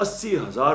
80,000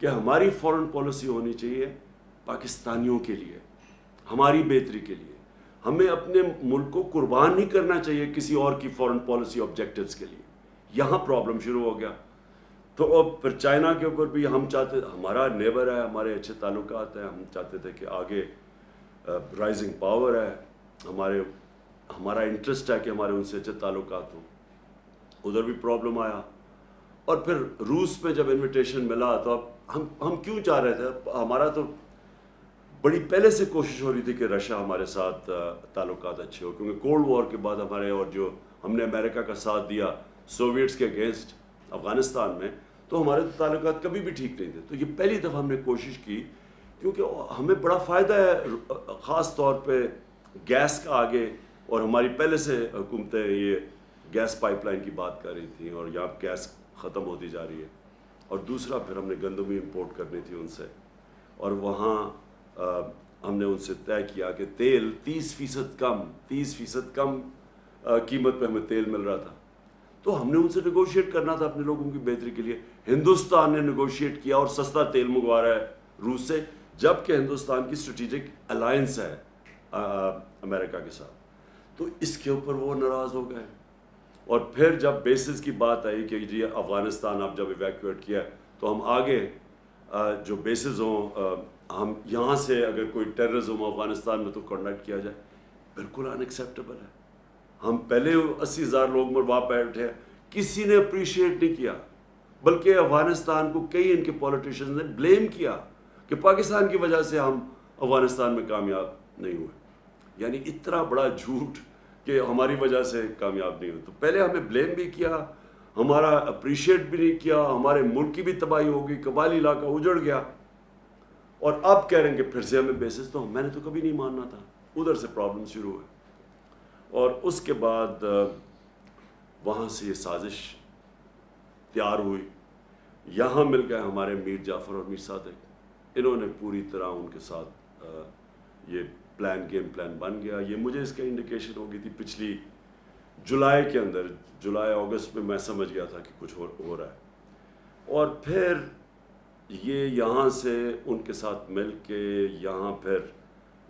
کہ ہماری foreign policy ہونی چاہیے پاکستانیوں کے لیے، ہماری بہتری کے لیے. ہمیں اپنے ملک کو قربان نہیں کرنا چاہیے کسی اور کی فورن پالیسی آبجیکٹیوز کے لیے. یہاں پرابلم شروع ہو گیا. تو اب پھر چائنا کے اوپر بھی ہم چاہتے، ہمارا نیبر ہے، ہمارے اچھے تعلقات ہیں، ہم چاہتے تھے کہ آگے رائزنگ پاور ہے، ہمارا انٹرسٹ ہے کہ ہمارے ان سے اچھے تعلقات ہوں. ادھر بھی پرابلم آیا. اور پھر روس میں جب انویٹیشن ملا تو اب ہم کیوں چاہ رہے تھے، ہمارا تو بڑی پہلے سے کوشش ہو رہی تھی کہ رشیا ہمارے ساتھ تعلقات اچھے ہو، کیونکہ کولڈ وار کے بعد ہمارے، اور جو ہم نے امریکہ کا ساتھ دیا سوویٹس کے اگینسٹ افغانستان میں، تو ہمارے تعلقات کبھی بھی ٹھیک نہیں تھے. تو یہ پہلی دفعہ ہم نے کوشش کی، کیونکہ ہمیں بڑا فائدہ ہے خاص طور پہ گیس کا آگے، اور ہماری پہلے سے حکومتیں یہ گیس پائپ لائن کی بات کر رہی تھیں، اور یہاں گیس ختم ہوتی جا رہی ہے. اور دوسرا پھر ہم نے گندم امپورٹ کرنی تھی ان سے، اور وہاں ہم نے ان سے طے کیا کہ تیل 30% کم قیمت پہ ہمیں تیل مل رہا تھا. تو ہم نے ان سے نیگوشیٹ کرنا تھا اپنے لوگوں کی بہتری کے لیے. ہندوستان نے نیگوشیٹ کیا اور سستا تیل منگوا رہا ہے روس سے، جبکہ ہندوستان کی اسٹریٹجک الائنس ہے امریکہ کے ساتھ. تو اس کے اوپر وہ ناراض ہو گئے. اور پھر جب بیسز کی بات آئی کہ جی افغانستان اب جب ایویکویٹ کیا تو ہم آگے جو بیسز ہوں، ہم یہاں سے اگر کوئی ٹیررزم افغانستان میں تو کنڈکٹ کیا جائے، بالکل ان ایکسیپٹیبل ہے. ہم پہلے 80,000 لوگ مروا بیٹھے، کسی نے اپریشیٹ نہیں کیا، بلکہ افغانستان کو کئی ان کے پولیٹیشنز نے بلیم کیا کہ پاکستان کی وجہ سے ہم افغانستان میں کامیاب نہیں ہوئے. یعنی اتنا بڑا جھوٹ کہ ہماری وجہ سے کامیاب نہیں ہوئے. تو پہلے ہمیں بلیم بھی کیا، ہمارا اپریشیٹ بھی نہیں کیا، ہمارے ملک کی بھی تباہی ہو گئی، قبائلی علاقہ اجڑ گیا. اور اب کہہ رہے ہیں کہ پھر سے ہمیں بیسس، تو میں نے تو کبھی نہیں ماننا تھا. ادھر سے پرابلم شروع ہوئے. اور اس کے بعد وہاں سے یہ سازش تیار ہوئی. یہاں مل گئے ہمارے میر جعفر اور میر صادق. انہوں نے پوری طرح ان کے ساتھ یہ گیم پلان بن گیا. یہ مجھے اس کا انڈیکیشن ہو گئی تھی پچھلی جولائی کے اندر، جولائی اگست میں میں سمجھ گیا تھا کہ کچھ ہو رہا ہے. اور پھر یہ یہاں سے ان کے ساتھ مل کے، یہاں پھر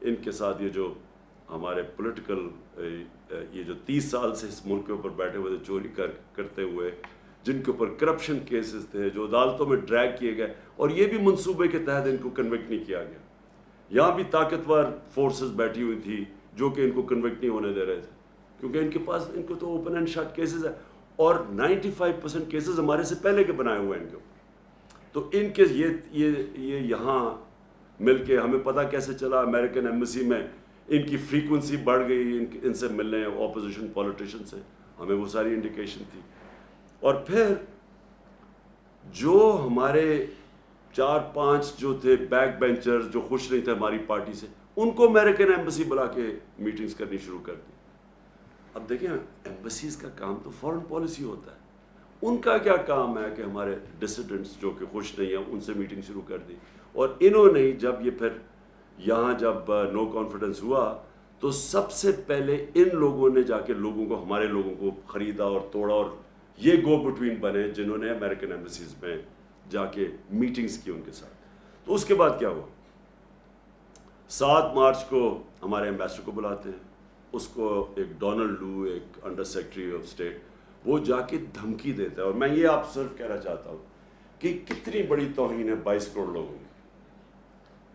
ان کے ساتھ یہ جو ہمارے پولیٹیکل یہ جو 30 سال سے اس ملک کے اوپر بیٹھے ہوئے تھے چوری کرتے ہوئے، جن کے اوپر کرپشن کیسز تھے، جو عدالتوں میں ڈریگ کیے گئے، اور یہ بھی منصوبے کے تحت ان کو کنوکٹ نہیں کیا گیا. یہاں بھی طاقتور فورسز بیٹھی ہوئی تھی جو کہ ان کو کنوکٹ نہیں ہونے دے رہے تھے، کیونکہ ان کے پاس، ان کو تو اوپن اینڈ شٹ کیسز ہے، اور 95% کیسز ہمارے سے پہلے کے بنائے ہوئے ہیں ان کے اوپر. تو ان کے یہ یہاں مل کے ہمیں پتہ کیسے چلا، امریکن ایمبیسی میں ان کی فریکوینسی بڑھ گئی ان سے ملنے اپوزیشن پولیٹیشین سے، ہمیں وہ ساری انڈیکیشن تھی. اور پھر جو ہمارے 4-5 جو تھے بیک بینچر جو خوش نہیں تھے ہماری پارٹی سے، ان کو امریکن ایمبیسی بلا کے میٹنگز کرنی شروع کر دی. اب دیکھیں ایمبیسیز کا کام تو فورن پالیسی ہوتا ہے، ان کا کیا کام ہے کہ ہمارے ڈسیڈنٹس جو کہ خوش نہیں ہیں ان سے میٹنگ شروع کر دی. اور انہوں نے جب یہ پھر یہاں جب نو کانفیڈنس ہوا تو سب سے پہلے ان لوگوں نے جا کے لوگوں کو، ہمارے لوگوں کو خریدا اور توڑا، اور یہ گو بٹوین بنے جنہوں نے امریکن ایمبیسیز میں جا کے میٹنگز کی ان کے ساتھ. تو اس کے بعد کیا ہوا، 7 مارچ کو ہمارے ایمبیسڈر کو بلاتے ہیں، اس کو ایک ڈونلڈ لو، ایک انڈر سیکرٹری آف اسٹیٹ، وہ جا کے دھمکی دیتا ہے. اور میں یہ آپ صرف کہنا چاہتا ہوں کہ کتنی بڑی توہین ہے 22 کروڑ لوگوں کی،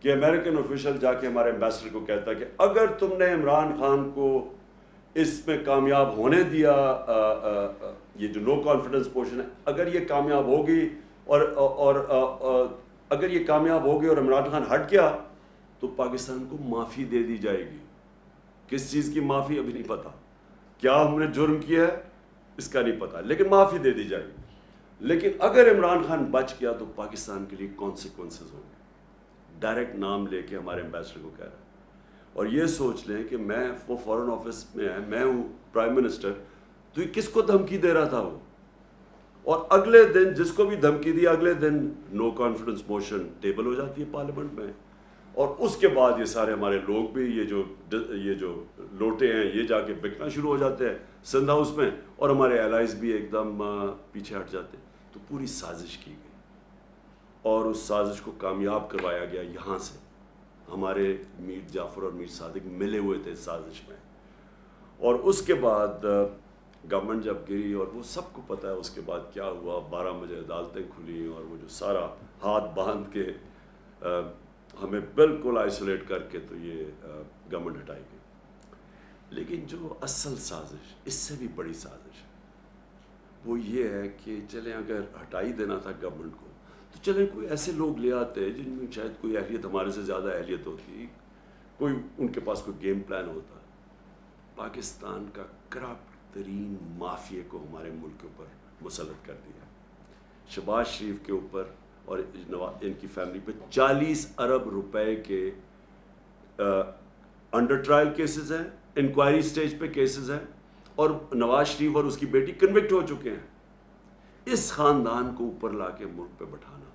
کہ امریکن آفیشل جا کے ہمارے ایمبیسڈر کو کہتا ہے کہ اگر تم نے عمران خان کو اس میں کامیاب ہونے دیا، یہ جو نو کانفیڈنس پوشن ہے، اگر یہ کامیاب ہوگی اور اگر یہ کامیاب ہوگی اور عمران خان ہٹ گیا تو پاکستان کو معافی دے دی جائے گی. کس چیز کی معافی ابھی نہیں پتا، کیا ہم نے جرم کیا ہے اس کا نہیں پتا، لیکن معافی دے دی جائے گی. لیکن اگر عمران خان بچ گیا تو پاکستان کے لیے کانسیکوینسز ہوں گے. ڈائریکٹ نام لے کے ہمارے ایمبیسڈر کو کہہ رہا ہے. اور یہ سوچ لیں کہ وہ فورن آفس میں ہے، میں ہوں پرائم منسٹر، تو یہ کس کو دھمکی دے رہا تھا وہ. اور اگلے دن جس کو بھی دھمکی دی، اگلے دن نو کانفیڈنس موشن ٹیبل ہو جاتی ہے پارلیمنٹ میں. اور اس کے بعد یہ سارے ہمارے لوگ بھی، یہ جو لوٹے ہیں، یہ جا کے بکنا شروع ہو جاتے ہیں سندھ ہاؤس میں، اور ہمارے الائز بھی ایک دم پیچھے ہٹ جاتے ہیں. تو پوری سازش کی گئی. اور اس سازش کو کامیاب کروایا گیا یہاں سے. ہمارے میر جعفر اور میر صادق ملے ہوئے تھے سازش میں. اور اس کے بعد گورنمنٹ جب گری اور وہ سب کو پتہ ہے اس کے بعد کیا ہوا. 12 بجے عدالتیں کھلیں اور وہ جو سارا ہاتھ باندھ کے ہمیں بالکل آئسولیٹ کر کے تو یہ گورنمنٹ ہٹائی گئی. لیکن جو اصل سازش اس سے بھی بڑی سازش ہے وہ یہ ہے کہ چلیں اگر ہٹائی دینا تھا گورنمنٹ کو تو چلیں کوئی ایسے لوگ لے آتے جن میں شاید کوئی اہلیت ہمارے سے زیادہ اہلیت ہوتی, کوئی ان کے پاس کوئی گیم پلان ہوتا. پاکستان کا کرپٹ ترین مافیا کو ہمارے ملک کے اوپر مسلط کر دیا. شہباز شریف کے اوپر اور ان کی فیملی پہ 40 ارب روپے کے انڈر ٹرائل کیسز ہیں, انکوائری سٹیج پہ کیسز ہیں, اور نواز شریف اور اس کی بیٹی کنوکٹ ہو چکے ہیں. اس خاندان کو اوپر لا کے ملک پہ بٹھانا.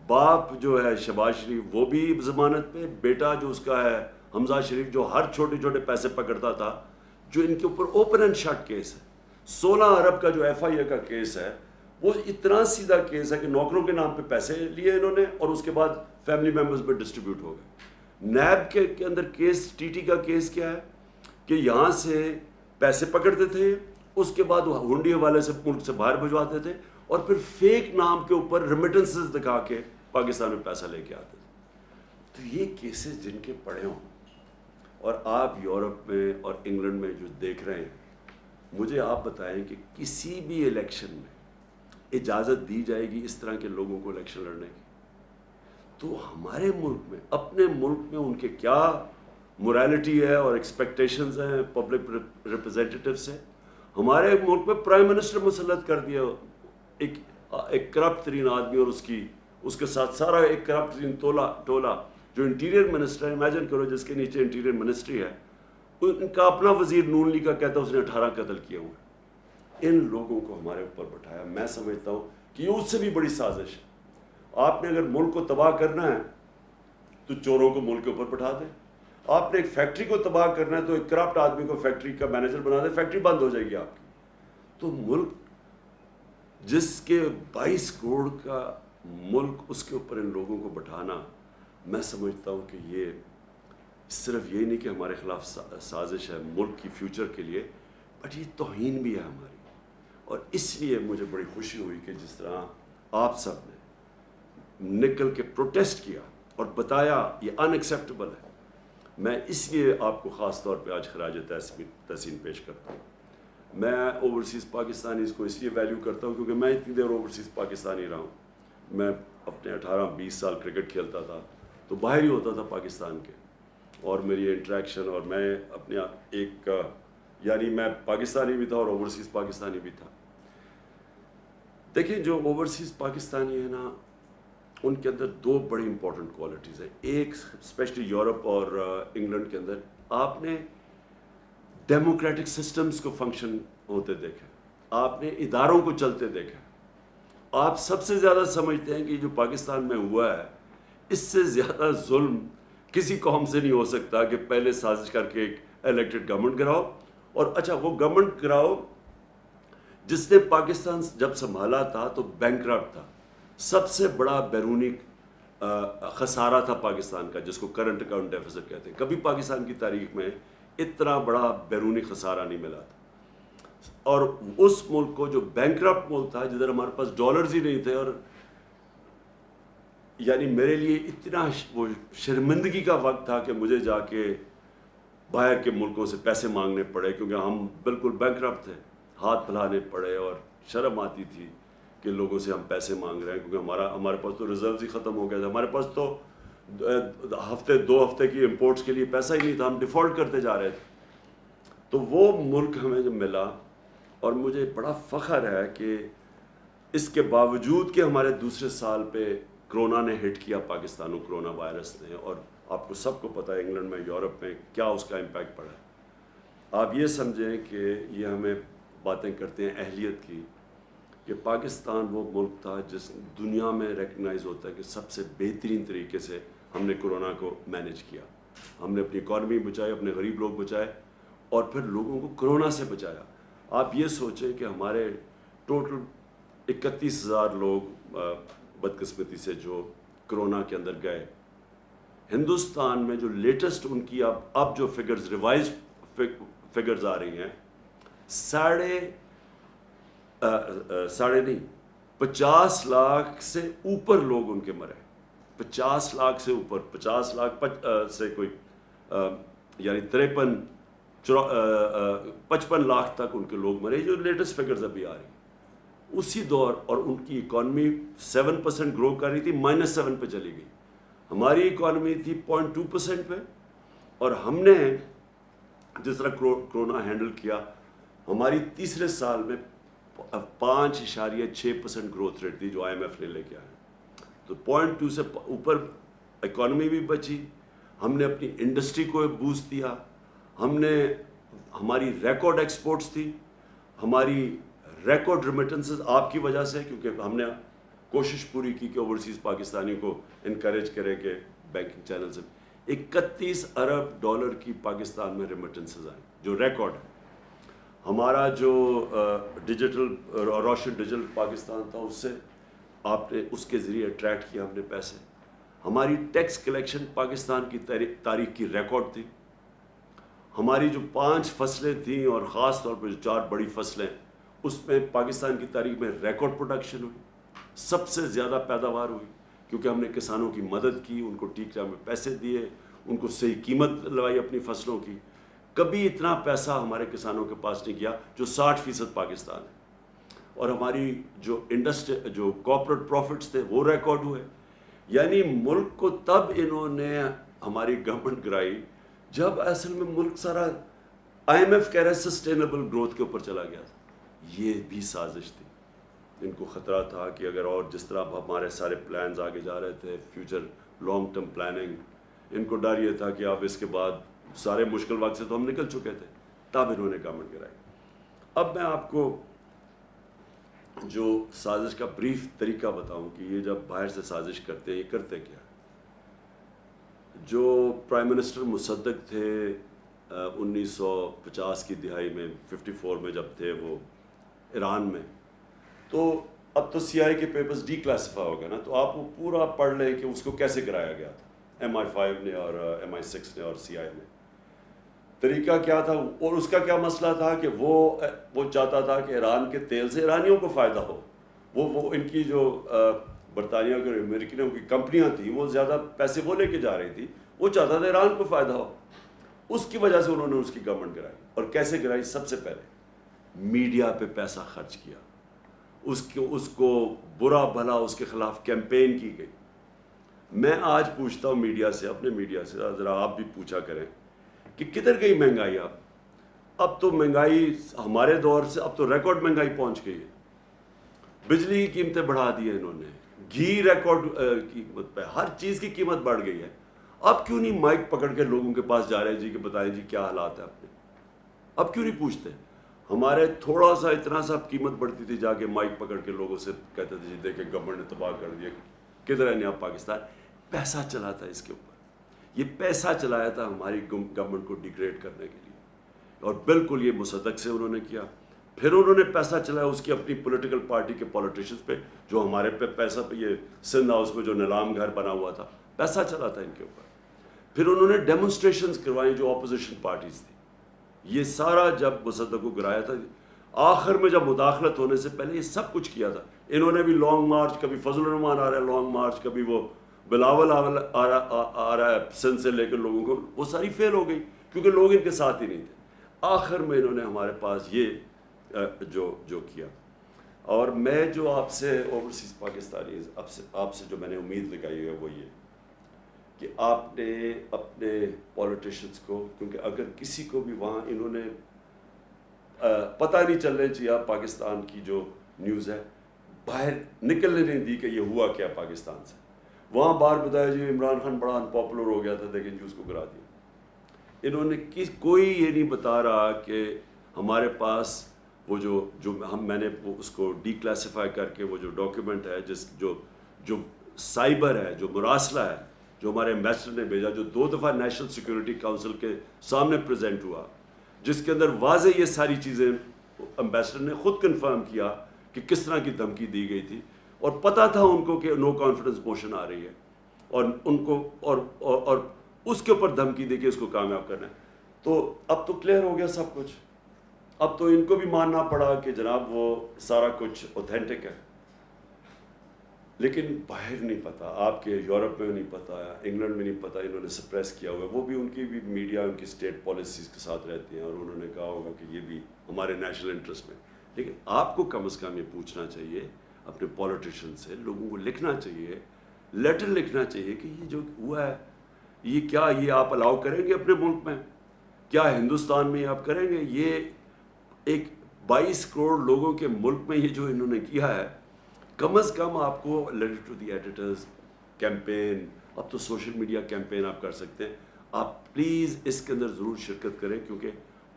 باپ جو ہے شہباز شریف وہ بھی ضمانت پہ, بیٹا جو اس کا ہے حمزہ شریف جو ہر چھوٹے چھوٹے پیسے پکڑتا تھا, جو ان کے اوپر اوپن اینڈ شٹ کیس ہے. 16 ارب کا جو ایف آئی اے کا کیس ہے وہ اتنا سیدھا کیس ہے کہ نوکروں کے نام پہ پیسے لیے انہوں نے اور اس کے بعد فیملی ممبرز پہ ڈسٹریبیوٹ ہو گئے. نیب کے اندر کیس, ٹی ٹی کا کیس کیا ہے کہ یہاں سے پیسے پکڑتے تھے, اس کے بعد وہ ہنڈی حوالے سے ملک سے باہر بھجواتے تھے اور پھر فیک نام کے اوپر ریمیٹنسز دکھا کے پاکستان میں پیسہ لے کے آتے تھے. تو یہ کیسز جن کے پڑے ہوں اور آپ یورپ میں اور انگلینڈ میں جو دیکھ رہے ہیں, مجھے آپ بتائیں کہ کسی بھی الیکشن میں اجازت دی جائے گی اس طرح کے لوگوں کو الیکشن لڑنے کی؟ تو ہمارے ملک میں, اپنے ملک میں ان کے کیا مورالٹی ہے اور ایکسپیکٹیشنز ہیں پبلک ریپرزینٹیٹیو سے. ہمارے ملک میں پرائم منسٹر مسلط کر دیا ایک کرپٹ ترین آدمی اور اس کے ساتھ سارا ایک کرپٹ ترین ٹولہ جو انٹیریئر منسٹر ہے. امیجن کرو جس کے نیچے انٹیریئر منسٹری ہے, ان کا اپنا وزیر نون لیگ کا کہتا ہے اس نے 18 قتل کیے ہوئے. ان لوگوں کو ہمارے اوپر بٹھایا. میں سمجھتا ہوں کہ یہ اس سے بھی بڑی سازش ہے. آپ نے اگر ملک کو تباہ کرنا ہے تو چوروں کو ملک کے اوپر بٹھا دیں. آپ نے ایک فیکٹری کو تباہ کرنا ہے تو ایک کرپٹ آدمی کو فیکٹری کا مینیجر بنا دیں, فیکٹری بند ہو جائے گی آپ کی. تو ملک جس کے 22 کروڑ کا ملک, اس کے اوپر ان لوگوں کو بٹھانا, میں سمجھتا ہوں کہ یہ صرف یہ نہیں کہ ہمارے خلاف سازش ہے ملک کی فیوچر کے لیے, بٹ یہ توہین بھی ہے ہماری. اور اس لیے مجھے بڑی خوشی ہوئی کہ جس طرح آپ سب نے نکل کے پروٹیسٹ کیا اور بتایا یہ ان ایکسیپٹیبل ہے. میں اس لیے آپ کو خاص طور پہ آج خراج تحسین پیش کرتا ہوں. میں اوورسیز پاکستانیز کو اس لیے ویلیو کرتا ہوں کیونکہ میں اتنی دیر اوورسیز پاکستانی رہا ہوں. میں اپنے 18-20 سال کرکٹ کھیلتا تھا تو باہر ہی ہوتا تھا پاکستان کے, اور میری انٹریکشن, اور میں اپنے ایک یعنی میں پاکستانی بھی تھا اور اوورسیز پاکستانی بھی تھا. دیکھیں جو اوورسیز پاکستانی ہیں نا, ان کے اندر 2 بڑی امپورٹنٹ کوالٹیز ہیں. ایک اسپیشلی یورپ اور انگلینڈ کے اندر آپ نے ڈیموکریٹک سسٹمز کو فنکشن ہوتے دیکھا, آپ نے اداروں کو چلتے دیکھا. آپ سب سے زیادہ سمجھتے ہیں کہ جو پاکستان میں ہوا ہے اس سے زیادہ ظلم کسی قوم سے نہیں ہو سکتا کہ پہلے سازش کر کے ایک الیکٹڈ گورنمنٹ کراؤ, اور اچھا وہ گورنمنٹ کراؤ جس نے پاکستان جب سنبھالا تھا تو بینکرپٹ تھا. سب سے بڑا بیرونی خسارہ تھا پاکستان کا, جس کو کرنٹ اکاؤنٹ ڈیفیسٹ کہتے ہیں. کبھی پاکستان کی تاریخ میں اتنا بڑا بیرونی خسارہ نہیں ملا تھا. اور اس ملک کو جو بینکرپٹ ملک تھا, جدھر ہمارے پاس ڈالرز ہی نہیں تھے, اور یعنی میرے لیے اتنا وہ شرمندگی کا وقت تھا کہ مجھے جا کے باہر کے ملکوں سے پیسے مانگنے پڑے کیونکہ ہم بالکل بینکرپٹ تھے. ہاتھ پھیلانے پڑے اور شرم آتی تھی کہ لوگوں سے ہم پیسے مانگ رہے ہیں کیونکہ ہمارے پاس تو ریزروز ہی ختم ہو گئے تھے. ہمارے پاس تو 2 ہفتے کی امپورٹس کے لیے پیسہ ہی نہیں تھا, ہم ڈیفالٹ کرتے جا رہے تھے. تو وہ ملک ہمیں جب ملا, اور مجھے بڑا فخر ہے کہ اس کے باوجود کہ ہمارے دوسرے سال پہ کرونا نے ہٹ کیا پاکستان کو, کرونا وائرس نے, اور آپ کو سب کو پتہ ہے انگلینڈ میں یورپ میں کیا اس کا امپیکٹ پڑا ہے. آپ یہ سمجھیں کہ یہ ہمیں باتیں کرتے ہیں اہلیت کی, کہ پاکستان وہ ملک تھا جس دنیا میں ریکگنائز ہوتا ہے کہ سب سے بہترین طریقے سے ہم نے کرونا کو مینیج کیا. ہم نے اپنی اکانومی بچائی, اپنے غریب لوگ بچائے, اور پھر لوگوں کو کرونا سے بچایا. آپ یہ سوچیں کہ ہمارے ٹوٹل 31,000 لوگ بدقسمتی سے جو کرونا کے اندر گئے. ہندوستان میں جو لیٹسٹ ان کی اب جو فگرز ریوائز فگرز آ رہی ہیں, 50 لاکھ سے اوپر لوگ ان کے مرے. 50 لاکھ سے اوپر, 50 لاکھ سے کوئی یعنی 55 لاکھ تک ان کے لوگ مرے, جو لیٹسٹ فگرز ابھی آ رہی ہیں. اسی دور, اور ان کی اکانومی 7% گرو کر رہی تھی, -7 پہ چلی گئی. ہماری اکانومی تھی 0.2% پہ, اور ہم نے جس طرح کرونا ہینڈل کیا, ہماری تیسرے سال میں 5.6% گروتھ ریٹ تھی جو IMF نے لے کے آیا. تو 0.2 سے اوپر اکانومی بھی بچی, ہم نے اپنی انڈسٹری کو بوسٹ دیا, ہماری ریکارڈ ایکسپورٹس تھی, ہماری ریکارڈ ریمیٹنسز آپ کی وجہ سے, کیونکہ ہم نے کوشش پوری کی کہ اوورسیز پاکستانی کو انکریج کرے کہ بینکنگ چینل سے. 31 ارب ڈالر کی پاکستان میں ریمیٹنسز آئیں, جو ریکارڈ ہے. ہمارا جو ڈیجیٹل روشن ڈیجیٹل پاکستان تھا, اس سے آپ نے اس کے ذریعے اٹریکٹ کیا ہم نے پیسے. ہماری ٹیکس کلیکشن پاکستان کی تاریخ کی ریکارڈ تھی. ہماری جو 5 فصلیں تھیں, اور خاص طور پہ جو 4 بڑی فصلیں, اس میں پاکستان کی تاریخ میں ریکارڈ پروڈکشن ہوئی, سب سے زیادہ پیداوار ہوئی, کیونکہ ہم نے کسانوں کی مدد کی, ان کو ٹھیک ٹائم میں پیسے دیے, ان کو صحیح قیمت لوائی اپنی فصلوں کی. کبھی اتنا پیسہ ہمارے کسانوں کے پاس نہیں گیا, جو 60% پاکستان ہے. اور ہماری جو انڈسٹری جو کارپوریٹ پروفٹس تھے وہ ریکارڈ ہوئے. یعنی ملک کو تب انہوں نے ہماری گورنمنٹ گرائی جب اصل میں ملک سارا IMF کہہ رہے سسٹینیبل گروتھ کے اوپر چلا گیا تھا. یہ بھی سازش تھی. ان کو خطرہ تھا کہ اگر اور جس طرح ہمارے سارے پلانز آگے جا رہے تھے, فیوچر لانگ ٹرم پلاننگ, ان کو ڈر یہ تھا کہ اب اس کے بعد سارے مشکل وقت سے تو ہم نکل چکے تھے, تب انہوں نے گورنمنٹ گرائی. اب میں آپ کو جو سازش کا بریف طریقہ بتاؤں کہ یہ جب باہر سے سازش کرتے ہیں, یہ کرتے کیا. جو پرائم منسٹر مصدق تھے 1950 کی دہائی میں, 54 میں جب تھے وہ ایران میں, تو اب تو CIA کے پیپرز ڈی کلاسیفائی ہو گئے نا, تو آپ وہ پورا پڑھ لیں کہ اس کو کیسے گرایا گیا تھا MI5 نے اور MI6 نے اور CIA نے. طریقہ کیا تھا, اور اس کا کیا مسئلہ تھا کہ وہ چاہتا تھا کہ ایران کے تیل سے ایرانیوں کو فائدہ ہو. وہ ان کی جو برطانیہ کے امریکنوں کی کمپنیاں تھیں, وہ زیادہ پیسے وہ لے کے جا رہی تھی, وہ چاہتا تھا ایران کو فائدہ ہو. اس کی وجہ سے انہوں نے اس کی گورنمنٹ گرائی. اور کیسے گرائی؟ سب سے پہلے میڈیا پہ پیسہ خرچ کیا, اس کو برا بھلا اس کے خلاف کیمپین کی گئی. میں آج پوچھتا ہوں میڈیا سے, اپنے میڈیا سے, ذرا آپ بھی پوچھا کریں کہ کدھر گئی مہنگائی. اب تو مہنگائی ہمارے دور سے اب تو ریکارڈ مہنگائی پہنچ گئی ہے. بجلی کی قیمتیں بڑھا دی ہیں انہوں نے, گھی ریکارڈ قیمت پہ, ہر چیز کی قیمت بڑھ گئی ہے. اب کیوں نہیں مائک پکڑ کے لوگوں کے پاس جا رہے ہیں جی کہ بتائیں جی کیا حالات ہیں اپنے؟ اب کیوں نہیں پوچھتے؟ ہمارے تھوڑا سا اتنا سا قیمت بڑھتی تھی, جا کے مائک پکڑ کے لوگوں سے کہتے تھے جی دیکھیں گورنمنٹ نے تباہ کر دیا, کدھر ہے نیا پاکستان. پیسہ چلا تھا اس کے اوپر, یہ پیسہ چلایا تھا ہماری گورنمنٹ کو ڈیگریڈ کرنے کے لیے. اور بالکل یہ مصدق سے انہوں نے کیا. پھر انہوں نے پیسہ چلایا اس کی اپنی پولیٹیکل پارٹی کے پولیٹیشنز پہ, جو ہمارے پہ پیسہ پہ, یہ سندھ ہاؤس میں جو نیلام گھر بنا ہوا تھا, پیسہ چلا تھا ان کے اوپر. پھر انہوں نے ڈیمونسٹریشنز کروائیں جو اپوزیشن پارٹیز تھی. یہ سارا جب مصدق کو گرایا تھا, آخر میں جب مداخلت ہونے سے پہلے یہ سب کچھ کیا تھا. انہوں نے بھی لانگ مارچ, کبھی فضل الرحمان آ رہا ہے لانگ مارچ, کبھی وہ بلاول آ رہا ہے سندھ سے لے کر لوگوں کو, وہ ساری فیل ہو گئی کیونکہ لوگ ان کے ساتھ ہی نہیں تھے. آخر میں انہوں نے ہمارے پاس یہ جو کیا. اور میں جو آپ سے اوورسیز پاکستانی آپ سے جو میں نے امید لگائی ہے وہ یہ کہ آپ نے اپنے پولیٹیشنز کو, کیونکہ اگر کسی کو بھی وہاں انہوں نے پتہ نہیں چلنے چاہیے پاکستان کی جو نیوز ہے, باہر نکلنے نہیں دی کہ یہ ہوا کیا پاکستان سے. وہاں بار بتایا جی عمران خان بڑا ان پاپولر ہو گیا تھا, دیکھیں جی اس کو گرا دیا. انہوں نے کوئی یہ نہیں بتا رہا کہ ہمارے پاس وہ جو میں نے اس کو ڈی کلاسیفائی کر کے وہ جو ڈاکیومنٹ ہے جو سائبر ہے, جو مراسلہ ہے, جو ہمارے ایمبیسڈر نے بھیجا, جو 2 دفعہ نیشنل سیکورٹی کونسل کے سامنے پریزنٹ ہوا, جس کے اندر واضح یہ ساری چیزیں ایمبیسڈر نے خود کنفرم کیا کہ کس طرح کی دھمکی دی گئی تھی. اور پتہ تھا ان کو کہ نو کانفیڈنس موشن آ رہی ہے، اور ان کو اور اس کے اوپر دھمکی دے کے اس کو کامیاب کرنا ہے. تو اب تو کلیئر ہو گیا سب کچھ. اب تو ان کو بھی ماننا پڑا کہ جناب وہ سارا کچھ اوتھینٹک ہے. لیکن باہر نہیں پتا، آپ کے یورپ میں نہیں پتا، انگلینڈ میں نہیں پتا، انہوں نے سپریس کیا ہوا ہے. وہ بھی ان کی بھی میڈیا ان کی اسٹیٹ پالیسیز کے ساتھ رہتے ہیں، اور انہوں نے کہا ہوگا کہ یہ بھی ہمارے نیشنل انٹرسٹ میں. لیکن آپ کو کم از کم یہ پوچھنا چاہیے اپنے پولیٹیشین سے، لوگوں کو لکھنا چاہیے، لیٹر لکھنا چاہیے کہ یہ جو ہوا ہے یہ کیا یہ آپ الاؤ کریں گے اپنے ملک میں؟ کیا ہندوستان میں آپ کریں گے؟ یہ ایک 22 کروڑ لوگوں کے ملک میں یہ جو انہوں نے کیا ہے، کم از کم آپ کو letter to the editors campaign, اب تو سوشل میڈیا کیمپین آپ کر سکتے ہیں. آپ پلیز اس کے اندر ضرور شرکت کریں، کیونکہ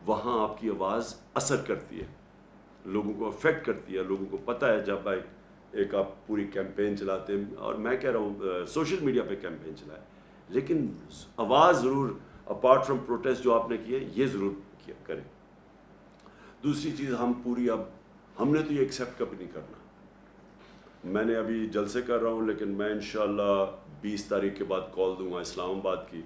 وہاں آپ کی آواز اثر کرتی ہے، لوگوں کو افیکٹ کرتی ہے. لوگوں کو پتہ ہے جب ایک آپ پوری کیمپین چلاتے ہیں، اور میں کہہ رہا ہوں سوشل میڈیا پہ کیمپین چلائیں، لیکن آواز ضرور اپارٹ فرام پروٹیسٹ جو آپ نے کیے یہ ضرور کریں. دوسری چیز ہم نے تو یہ ایکسیپٹ کبھی نہیں کرنا. میں نے ابھی جلسے کر رہا ہوں، لیکن میں انشاءاللہ 20 تاریخ کے بعد کال دوں گا اسلام آباد کی،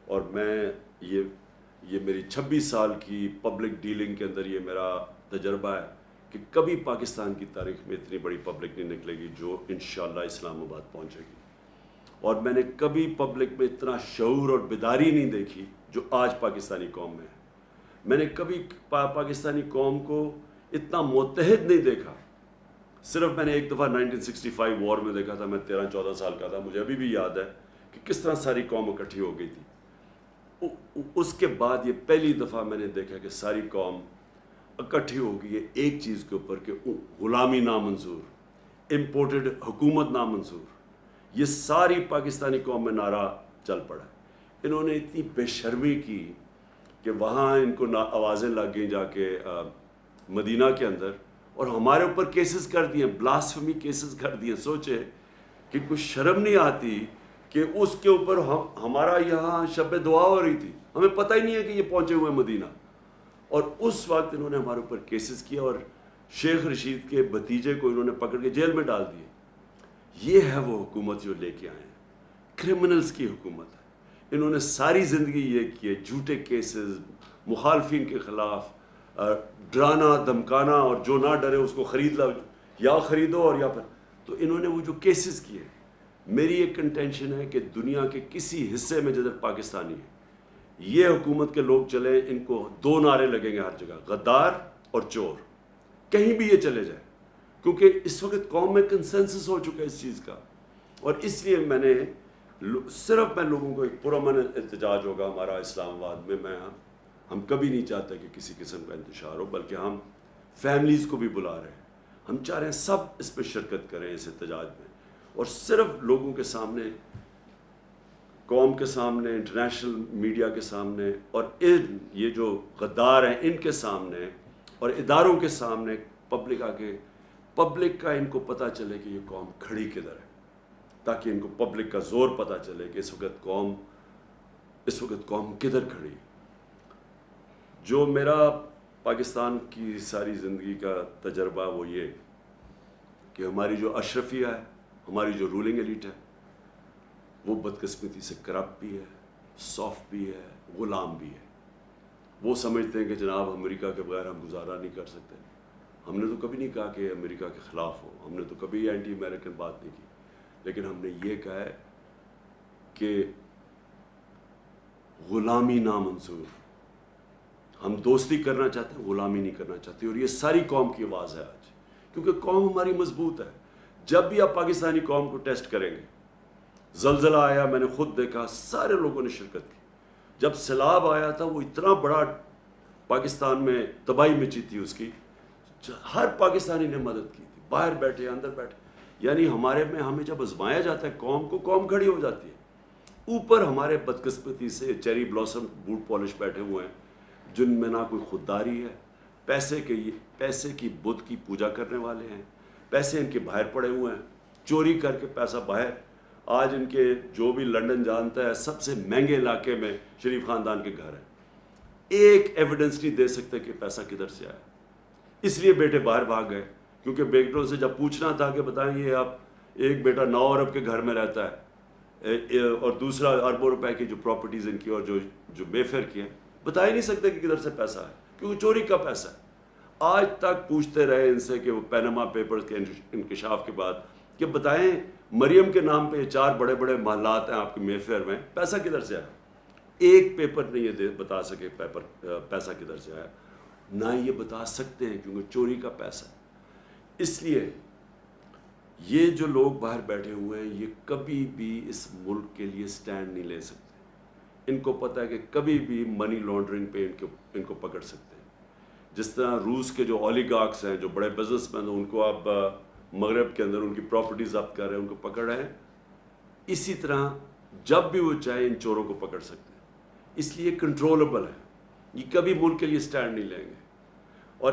اور میں یہ میری 26 سال کی پبلک ڈیلنگ کے اندر یہ میرا تجربہ ہے کہ کبھی پاکستان کی تاریخ میں اتنی بڑی پبلک نہیں نکلے گی جو انشاءاللہ اسلام آباد پہنچے گی. اور میں نے کبھی پبلک میں اتنا شعور اور بیداری نہیں دیکھی جو آج پاکستانی قوم میں ہے. میں نے کبھی پاکستانی قوم کو اتنا متحد نہیں دیکھا. صرف میں نے ایک دفعہ 1965 وار میں دیکھا تھا، میں 13-14 سال کا تھا، مجھے ابھی بھی یاد ہے کہ کس طرح ساری قوم اکٹھی ہو گئی تھی. اس کے بعد یہ پہلی دفعہ میں نے دیکھا کہ ساری قوم اکٹھی ہو گئی ہے ایک چیز کے اوپر کہ غلامی نامنظور، امپورٹڈ حکومت نامنظور. یہ ساری پاکستانی قوم میں نعرہ چل پڑا. انہوں نے اتنی بے شرمی کی کہ وہاں ان کو آوازیں لگ گئیں جا کے مدینہ کے اندر، اور ہمارے اوپر کیسز کر دیے، بلاسفمی کیسز کر دیے. سوچے کہ کچھ شرم نہیں آتی کہ اس کے اوپر ہمارا یہاں شب دعا ہو رہی تھی، ہمیں پتہ ہی نہیں ہے کہ یہ پہنچے ہوئے مدینہ، اور اس وقت انہوں نے ہمارے اوپر کیسز کیا اور شیخ رشید کے بھتیجے کو انہوں نے پکڑ کے جیل میں ڈال دیے. یہ ہے وہ حکومت جو لے کے آئے ہیں، کرمنلز کی حکومت ہے. انہوں نے ساری زندگی یہ کیے، جھوٹے کیسز، مخالفین کے خلاف ڈرانا دھمکانا، اور جو نہ ڈرے اس کو خرید لاؤ، یا خریدو اور یا پھر. تو انہوں نے وہ جو کیسز کیے، میری ایک کنٹینشن ہے کہ دنیا کے کسی حصے میں جدھر پاکستانی ہے، یہ حکومت کے لوگ چلیں، ان کو 2 نعرے لگیں گے ہر جگہ، غدار اور چور. کہیں بھی یہ چلے جائیں، کیونکہ اس وقت قوم میں کنسنسس ہو چکا ہے اس چیز کا. اور اس لیے میں لوگوں کو ایک پرامن احتجاج ہوگا ہمارا اسلام آباد میں. ہم کبھی نہیں چاہتے کہ کسی قسم کا انتشار ہو، بلکہ ہم فیملیز کو بھی بلا رہے ہیں. ہم چاہ رہے ہیں سب اس پہ شرکت کریں اس احتجاج میں، اور صرف لوگوں کے سامنے، قوم کے سامنے، انٹرنیشنل میڈیا کے سامنے، اور یہ جو غدار ہیں ان کے سامنے اور اداروں کے سامنے پبلک کا ان کو پتہ چلے کہ یہ قوم کھڑی کدھر ہے، تاکہ ان کو پبلک کا زور پتہ چلے کہ اس وقت قوم کدھر کھڑی. جو میرا پاکستان کی ساری زندگی کا تجربہ وہ یہ کہ ہماری جو اشرفیہ ہے، ہماری جو رولنگ ایلیٹ ہے، وہ بدقسمتی سے کرپٹ بھی ہے، سافٹ بھی ہے، غلام بھی ہے. وہ سمجھتے ہیں کہ جناب امریکہ کے بغیر ہم گزارا نہیں کر سکتے. ہم نے تو کبھی نہیں کہا کہ امریکہ کے خلاف ہو، ہم نے تو کبھی اینٹی امریکن بات نہیں کی، لیکن ہم نے یہ کہا ہے کہ غلامی نامنظور. ہم دوستی کرنا چاہتے ہیں، غلامی نہیں کرنا چاہتے. اور یہ ساری قوم کی آواز ہے آج، کیونکہ قوم ہماری مضبوط ہے. جب بھی آپ پاکستانی قوم کو ٹیسٹ کریں گے، زلزلہ آیا میں نے خود دیکھا، سارے لوگوں نے شرکت کی. جب سیلاب آیا تھا، وہ اتنا بڑا پاکستان میں تباہی مچی تھی اس کی، ہر پاکستانی نے مدد کی تھی، باہر بیٹھے اندر بیٹھے. یعنی ہمیں جب آزمایا جاتا ہے قوم کھڑی ہو جاتی ہے. اوپر ہمارے بدقسمتی سے چیری بلاسم بوٹ پالش بیٹھے ہوئے ہیں، جن میں نہ کوئی خودداری ہے، پیسے کی بت کی پوجا کرنے والے ہیں، پیسے ان کے باہر پڑے ہوئے ہیں، چوری کر کے پیسہ باہر. آج ان کے جو بھی لنڈن جانتا ہے، سب سے مہنگے علاقے میں شریف خاندان کے گھر ہیں. ایک ایویڈنس نہیں دے سکتے کہ پیسہ کدھر سے آیا. اس لیے بیٹے باہر بھاگ گئے، کیونکہ بیٹوں سے جب پوچھنا تھا کہ بتائیں یہ آپ ایک بیٹا 9 ارب کے گھر میں رہتا ہے اور دوسرا اربوں روپے کی جو پراپرٹیز ان کی اور جو مے فیئر کی ہیں، بتا ہی نہیں سکتے کہ کدھر سے پیسہ ہے، کیونکہ چوری کا پیسہ ہے۔ آج تک پوچھتے رہے ان سے کہ وہ پینما پیپرز کے انکشاف کے بعد کہ بتائیں مریم کے نام پہ یہ 4 بڑے بڑے محلات ہیں آپ کے مے فیئر میں، پیسہ کدھر سے آیا؟ ایک پیپر نہیں یہ بتا سکے پیسہ کدھر سے آیا، نہ یہ بتا سکتے ہیں کیونکہ چوری کا پیسہ ہے۔ اس لیے یہ جو لوگ باہر بیٹھے ہوئے ہیں یہ کبھی بھی اس ملک کے لیے سٹینڈ نہیں لے سکتے۔ ان کو پتہ ہے کہ کبھی بھی منی لانڈرنگ پہ ان کو پکڑ سکتے ہیں۔ جس طرح روس کے جو اولیگارکس ہیں، جو بڑے بزنس مین ہیں، ان کو آپ مغرب کے اندر ان کی پراپرٹی ضبط کر رہے ہیں، ان کو پکڑ رہے ہیں، اسی طرح جب بھی وہ چاہیں ان چوروں کو پکڑ سکتے ہیں۔ اس لیے کنٹرولبل ہے، یہ کبھی ملک کے لیے سٹینڈ نہیں لیں گے، اور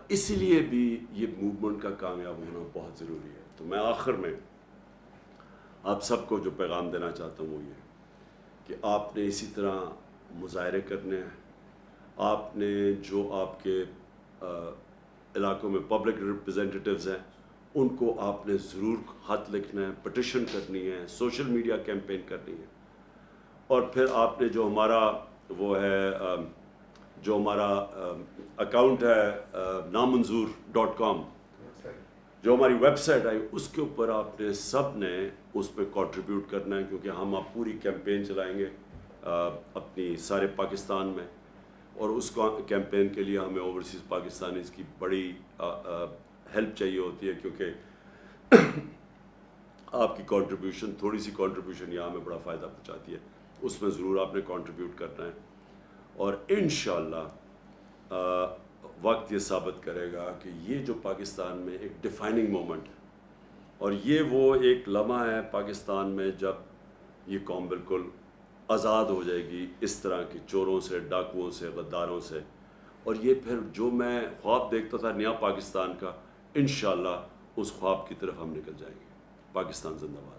اسی لیے بھی یہ موومنٹ کا کامیاب ہونا بہت ضروری ہے۔ تو میں آخر میں آپ سب کو جو پیغام دینا چاہتا ہوں وہ یہ کہ آپ نے اسی طرح مظاہرے کرنے ہیں، آپ نے جو آپ کے علاقوں میں پبلک ریپریزنٹیٹیوز ہیں ان کو آپ نے ضرور خط لکھنا ہے، پٹیشن کرنی ہے، سوشل میڈیا کیمپین کرنی ہے، اور پھر آپ نے جو ہمارا وہ ہے جو ہمارا اکاؤنٹ ہے نامنظور.com، جو ہماری ویب سائٹ آئی، اس کے اوپر آپ نے سب نے اس پہ کنٹریبیوٹ کرنا ہے، کیونکہ ہم اب پوری کیمپین چلائیں گے اپنی سارے پاکستان میں، اور اس کیمپین کے لیے ہمیں اوورسیز پاکستانیز کی بڑی ہیلپ چاہیے ہوتی ہے، کیونکہ آپ کی کنٹریبیوشن، تھوڑی سی کنٹریبیوشن یہاں ہمیں بڑا فائدہ پہنچاتی ہے۔ اس میں ضرور آپ نے کنٹریبیوٹ کرنا ہے، اور انشاءاللہ وقت یہ ثابت کرے گا کہ یہ جو پاکستان میں ایک ڈیفائننگ مومنٹ ہے، اور یہ وہ ایک لمحہ ہے پاکستان میں جب یہ قوم بالکل آزاد ہو جائے گی اس طرح کی چوروں سے، ڈاکوؤں سے، غداروں سے، اور یہ پھر جو میں خواب دیکھتا تھا نیا پاکستان کا، انشاءاللہ اس خواب کی طرف ہم نکل جائیں گے۔ پاکستان زندہ باد۔